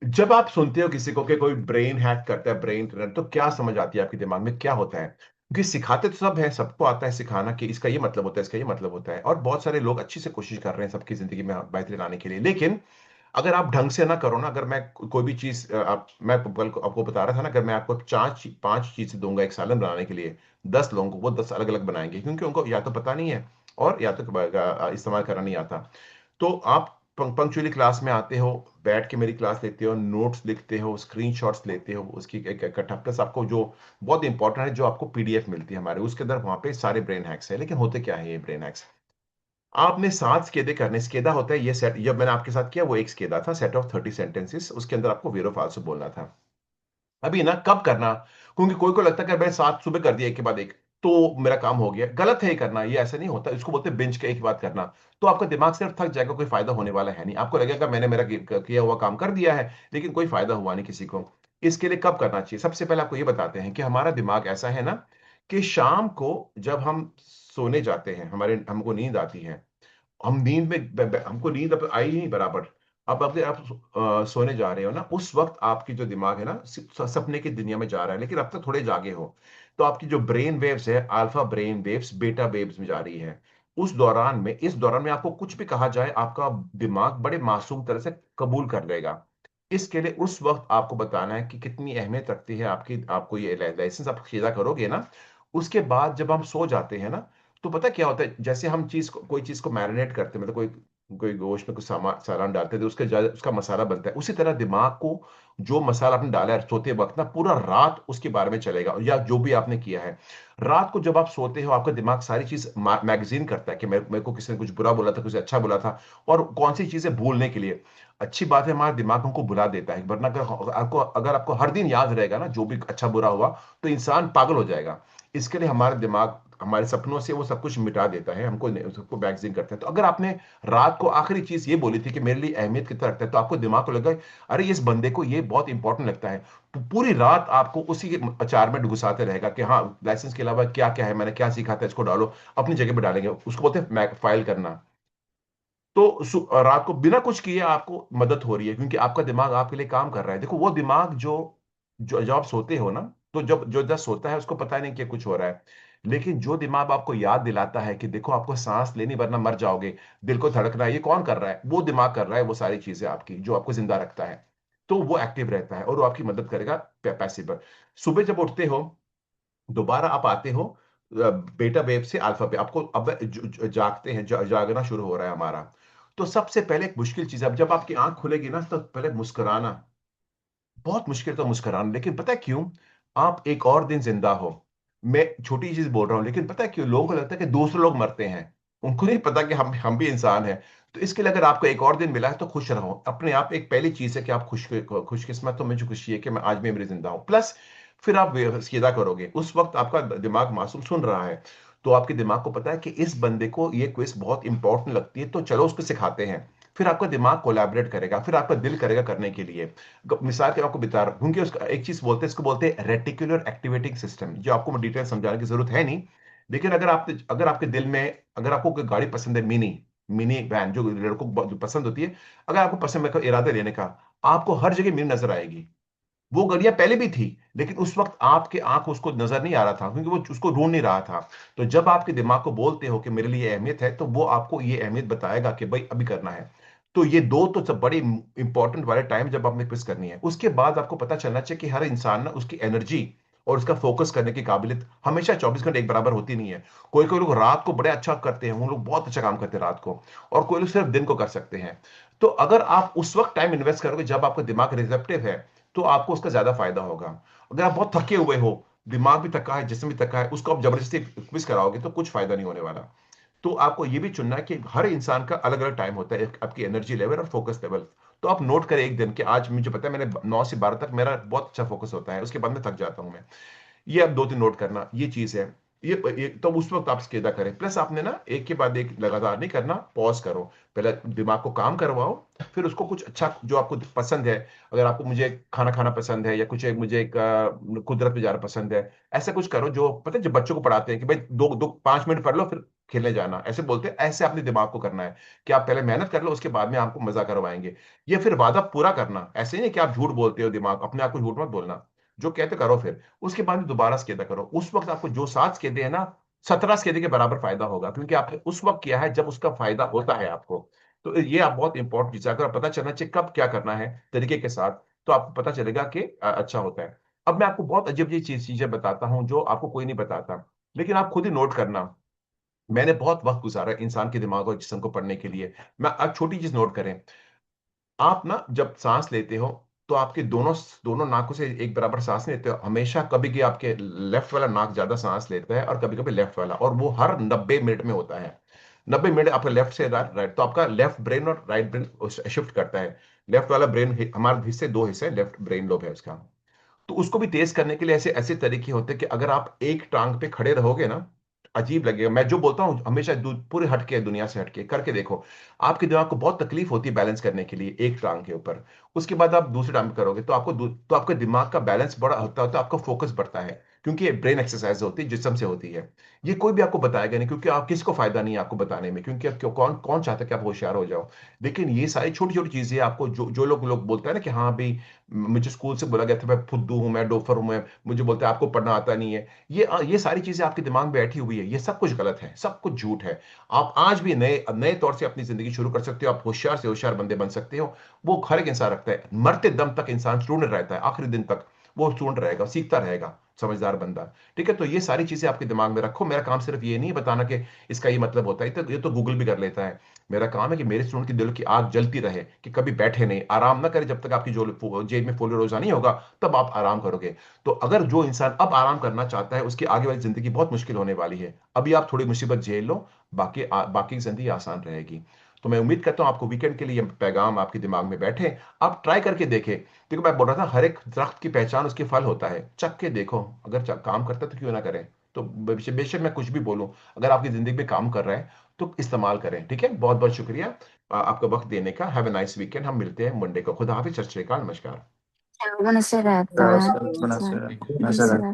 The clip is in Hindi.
जब आप सुनते हो किसी को कि कोई ब्रेन हैक करता है, ब्रेन ट्रेनर, तो क्या समझ आती है आपके दिमाग में, क्या होता है? क्योंकि सिखाते तो सब है, सबको आता है सिखाना कि इसका ये मतलब होता है, इसका ये मतलब होता है, और बहुत सारे लोग अच्छी से कोशिश कर रहे हैं सबकी जिंदगी में बेहतरी लाने के लिए। लेकिन अगर आप ढंग से ना करो ना, अगर मैं कोई भी चीज आप मैं कल को आपको बता रहा था ना, अगर मैं आपको पांच चीजें दूंगा एक सालन बनाने के लिए, 10 लोगों को वो 10 अलग अलग बनाएंगे, क्योंकि उनको या तो पता नहीं है और या तो इस्तेमाल करना नहीं आता। तो आप पंक्चुअली क्लास में आते हो, बैठ के मेरी क्लास लेते हो, नोट्स लिखते हो, स्क्रीनशॉट्स लेते हो, उसकी एक इकट्ठा, प्लस आपको जो बहुत इंपॉर्टेंट है, जो आपको पीडीएफ मिलती है हमारे, उसके अंदर वहां पे सारे ब्रेन हैक्स है। लेकिन होते क्या है ये ब्रेन हैक्स? आपने 7 स्केदे करने, स्केदा होता है ये सेट, जब मैंने आपके साथ किया वो एक स्केदा था, सेट ऑफ 30 सेंटेंसेस, उसके अंदर आपको वीरो फालसो बोलना था। अभी ना कब करना, क्योंकि कोई को लगता है कि मैंने 7 सुबह कर दिया एक के बाद एक तो मेरा काम हो गया, गलत है ये करना, ये ऐसा नहीं होता, इसको बोलते हैं बिंज के एक बात करना। तो आपका दिमाग सिर्फ थक जाएगा, कोई फायदा होने वाला है नहीं, आपको लगेगा मैंने मेरा किया हुआ काम कर दिया है, लेकिन कोई फायदा हुआ नहीं किसी को। इसके लिए कब करना चाहिए, सबसे पहले आपको ये बताते हैं कि हमारा दिमाग ऐसा है ना, कि शाम को जब हम सोने जाते हैं, हमारे हमको नींद आती है, हम नींद में हमको नींद अब आई नहीं बराबर, अब अगर आप सोने जा रहे हो ना, उस वक्त आपकी जो दिमाग है ना सपने की दुनिया में जा रहा है, लेकिन अब तक थोड़े जागे हो, तो आपकी जो ब्रेन वेव्स है, alpha brain waves beta waves में जा रही है। इस दौरान में आपको कुछ भी कहा जाए, आपका दिमाग बड़े मासूम तरह से कबूल कर लेगा। इसके लिए उस वक्त आपको बताना है कि कितनी अहमियत रखती है आपकी, आपको ये लाइसेंस आप सीधा करोगे ना, उसके बाद जब हम सो जाते हैं ना, तो पता क्या होता है, जैसे हम कोई चीज को मैरिनेट करते हैं, मतलब कोई कोई गोश्त में कुछ सामान डालते हैं तो उसका मसाला बनता है, उसी तरह दिमाग को जो मसाला आपने डाला है सोते वक्त ना, पूरा रात उसके बारे में चलेगा, या जो भी आपने किया है। रात को जब आप सोते हो, आपका दिमाग सारी चीज मैगजीन करता है कि मेरे को किसी ने कुछ बुरा बोला था, कुछ अच्छा बोला था, और कौन सी चीजें भूलने के लिए। अच्छी बात है, हमारा दिमाग हमको भुला देता है, वरना अगर आपको हर दिन याद रहेगा ना जो भी अच्छा बुरा हुआ, तो इंसान पागल हो जाएगा। इसके लिए हमारा दिमाग हमारे सपनों से वो सब कुछ मिटा देता है, हमको सबको मैगजीन करता है। तो अगर आपने रात को आखिरी चीज ये बोली थी कि मेरे लिए अहमियत कितना रखता है, तो आपको दिमाग को लगा, अरे इस बंदे को ये बहुत इंपॉर्टेंट लगता है, तो पूरी रात आपको उसी के अचार में घुसाते रहेगा कि हाँ, लाइसेंस के अलावा क्या क्या है, मैंने क्या सीखा था, इसको डालो, अपनी जगह पे डालेंगे, उसको बोलते हैं फाइल करना। तो रात को बिना कुछ किए आपको मदद हो रही है, क्योंकि आपका दिमाग आपके लिए काम कर रहा है। देखो वो दिमाग जो जो जब आप सोते हो ना, तो जब जो जब सोता है उसको पता नहीं कि कुछ हो रहा है, लेकिन जो दिमाग आपको याद दिलाता है कि देखो आपको सांस लेनी वरना मर जाओगे, दिल को धड़कना है, ये कौन कर रहा है? वो दिमाग कर रहा है, वो सारी चीजें आपकी जो आपको जिंदा रखता है। तो वो एक्टिव रहता है और वो आपकी मदद करेगा पैसिव पर। सुबह जब उठते हो, दोबारा आप आते हो बेटा वेव से अल्फा पे, आपको अब जागते हैं, जागना शुरू हो रहा है हमारा। तो सबसे पहले एक मुश्किल चीज है, अब जब आपकी आंख खुलेगी ना, तो पहले मुस्कुराना, बहुत मुश्किल तो मुस्कुराना, लेकिन पता है क्यों? आप एक और दिन जिंदा हो। मैं छोटी चीज बोल रहा हूं, लेकिन पता है क्यों लोगों को लगता है कि दूसरे लोग मरते हैं, उनको नहीं पता कि हम भी इंसान हैं। तो इसके लिए अगर आपको एक और दिन मिला है तो खुश रहो अपने आप, एक पहली चीज है कि आप खुशकिस्मत हो, मुझे खुशी है कि मैं आज भी मेरी जिंदा हूं, प्लस फिर आप सीधा करोगे, उस वक्त आपका दिमाग मासूम सुन रहा है, तो आपके दिमाग को पता है कि इस बंदे को ये क्विज बहुत इंपॉर्टेंट लगती है, तो चलो उसको सिखाते हैं। फिर आपका दिमाग कोलैबोरेट करेगा, फिर आपका दिल करेगा करने के लिए। मिसाल के आपको बता रहा हूं, क्योंकि उसका एक चीज बोलते हैं, इसको बोलते हैं रेटिकुलर एक्टिवेटिंग सिस्टम, जो आपको डिटेल समझाने की जरूरत है नहीं। लेकिन अगर आपके दिल में, अगर आपको कोई गाड़ी पसंद है, मिनी मिनी वैन, जो लड़कों को बहुत पसंद होती है, अगर आपको पसंद है इरादा लेने का, आपको हर जगह मिनी नजर आएगी। वो गाड़ियां पहले भी थी, लेकिन उस वक्त आपके आंख उसको नजर नहीं आ रहा था, क्योंकि वो उसको ढूंढ नहीं रहा था। तो जब आपके दिमाग को बोलते हो कि मेरे लिए अहमियत है, तो वो आपको ये अहमियत बताएगा कि भाई अभी करना है। तो ये दो तो सब बड़े इंपॉर्टेंट वाले टाइम जब आपने क्विज करनी है, उसके बाद आपको पता चलना चाहिए कि हर इंसान ना उसकी एनर्जी और उसका फोकस करने की काबिलियत हमेशा 24 घंटे एक बराबर होती नहीं है। कोई कोई लोग रात को बड़े अच्छा करते हैं, वो लोग बहुत अच्छा काम करते हैं रात को, और कोई लोग सिर्फ दिन को कर सकते हैं। तो अगर आप उस वक्त टाइम इन्वेस्ट करोगे जब आपका दिमाग रिसेप्टिव है, तो आपको उसका ज्यादा फायदा होगा। अगर आप बहुत थके हुए हो, दिमाग भी थका है, जिस्म भी थका है, उसको आप जबरदस्ती क्विज कराओगे तो कुछ फायदा नहीं होने वाला। तो आपको ये भी चुनना है कि हर इंसान का अलग अलग टाइम होता है, आपकी एनर्जी लेवल और फोकस लेवल। तो आप नोट करें एक दिन कि आज मुझे पता है मैंने 9 से 12 तक मेरा बहुत अच्छा फोकस होता है, उसके बाद में थक जाता हूं मैं। ये आप 2 दिन नोट करना, ये चीज है। ये तो उस वक्त आप स्केदा करें, प्लस आपने ना एक के बाद एक लगातार नहीं करना, पॉज करो, पहले दिमाग को काम करवाओ, फिर उसको कुछ अच्छा जो आपको पसंद है, अगर आपको मुझे खाना खाना पसंद है, या कुछ एक मुझे एक कुदरत में जाना पसंद है, ऐसा कुछ करो। जो पता है जब बच्चों को पढ़ाते हैं कि भाई दो दो 5 मिनट पढ़ लो, फिर खेलने जाना, ऐसे बोलते हैं। ऐसे अपने दिमाग को करना है कि आप पहले मेहनत कर लो, उसके बाद में आपको मजा करवाएंगे। ये फिर वादा पूरा करना, ऐसे नहीं कि आप झूठ बोलते हो, दिमाग अपने आप को झूठ मत बोलना। जो कहते करो, फिर उसके बाद में दोबारा स्केदा करो। उस वक्त आपको जो 7 स्केदे हैं ना, 17 स्केदे के बराबर फायदा होगा, क्योंकि आपने उस वक्त किया है जब उसका फायदा होता है आपको। तो ये आप बहुत इंपॉर्टेंट चीज है, अगर पता चलना चाहिए कब क्या करना है तरीके के साथ, तो आपको पता चलेगा कि अच्छा होता है। अब मैं आपको बहुत अजीब अजीब चीजें बताता हूँ जो आपको कोई नहीं बताता, लेकिन आप खुद ही नोट करना। मैंने बहुत वक्त गुजारा इंसान के दिमाग और जिस्म को पढ़ने के लिए। मैं अब छोटी चीज नोट करें, आप ना जब सांस लेते हो तो आपके दोनों दोनों नाकों से एक बराबर सांस नहीं लेते हो हमेशा। कभी कि आपके लेफ्ट वाला नाक ज्यादा सांस लेता है और कभी कभी लेफ्ट वाला, और वो हर 90 मिनट में होता है। 90 मिनट आपका लेफ्ट से राइट, तो आपका लेफ्ट ब्रेन और राइट ब्रेन शिफ्ट करता है। लेफ्ट वाला ब्रेन, हमारे हिस्से दो हिस्से, लेफ्ट ब्रेन लोब है उसका। तो उसको भी तेज करने के लिए ऐसे ऐसे तरीके होते हैं कि अगर आप एक टांग पे खड़े रहोगे ना, अजीब लगेगा। मैं जो बोलता हूँ हमेशा पूरे हटके, दुनिया से हटके करके देखो। आपके दिमाग को बहुत तकलीफ होती है बैलेंस करने के लिए एक टांग के ऊपर। उसके बाद आप दूसरे टांग पे करोगे तो तो आपका दिमाग का बैलेंस बड़ा होता है, तो आपका फोकस बढ़ता है, क्योंकि ये ब्रेन एक्सरसाइज होती है, जिस्म से होती है। ये कोई भी आपको बताएगा नहीं, क्योंकि आप किसी को फायदा नहीं है आपको बताने में, क्योंकि अब कौन कौन चाहता है कि आप होशियार हो जाओ। लेकिन ये सारी छोटी छोटी चीजें आपको, जो जो लोग लोग बोलते हैं ना कि हाँ भाई, मुझे स्कूल से बोला गया था, मैं फुद्दू हूं, मैं डोफर हूं, मैं, मुझे बोलते हैं आपको पढ़ना आता नहीं है। ये सारी चीजें आपके दिमाग में बैठी हुई है, ये सब कुछ गलत है, सब कुछ झूठ है। आप आज भी नए नए तौर से अपनी जिंदगी शुरू कर सकते हो, आप होशियार से होशियार बंदे बन सकते हो। वो हर एक इंसान रखता है, मरते दम तक इंसान स्टूडेंट रहता है, आखिरी दिन तक वो स्टूडेंट रहेगा, सीखता रहेगा, समझदार बंदा। ठीक है, तो ये सारी चीजें आपके दिमाग में रखो। मेरा काम सिर्फ ये नहीं है बताना कि इसका ये मतलब होता है, तो ये तो गूगल भी कर लेता है। मेरा काम है कि मेरे स्टूडेंट की दिल की आग जलती रहे, कि कभी बैठे नहीं, आराम ना करे जब तक आपकी जो जेब में फोलियो रोजा नहीं होगा, तब आप आराम करोगे। तो अगर जो इंसान अब आराम करना चाहता है, उसकी आगे वाली जिंदगी बहुत मुश्किल होने वाली है। अभी आप थोड़ी मुसीबत झेल लो, बाकी की जिंदगी आसान रहेगी। तो मैं उम्मीद करता हूं आपको वीकेंड के लिए ये पैगाम आपके दिमाग में बैठे, आप ट्राई करके देखें। क्योंकि मैं बोल रहा था, हर एक दरख्त की पहचान उसके फल होता है, चख के देखो, अगर काम करता है तो क्यों ना करें। तो बेशक मैं कुछ भी बोलूं, अगर आपकी जिंदगी में काम कर रहा है तो इस्तेमाल करें। ठीक है, बहुत बहुत शुक्रिया आपका वक्त देने का। हैव ए नाइस वीकेंड, हम मिलते हैं मंडे को। खुदा हाफिज, सत श्री अकाल, नमस्कार। Buonasera, Buonasera, buonasera. buonasera.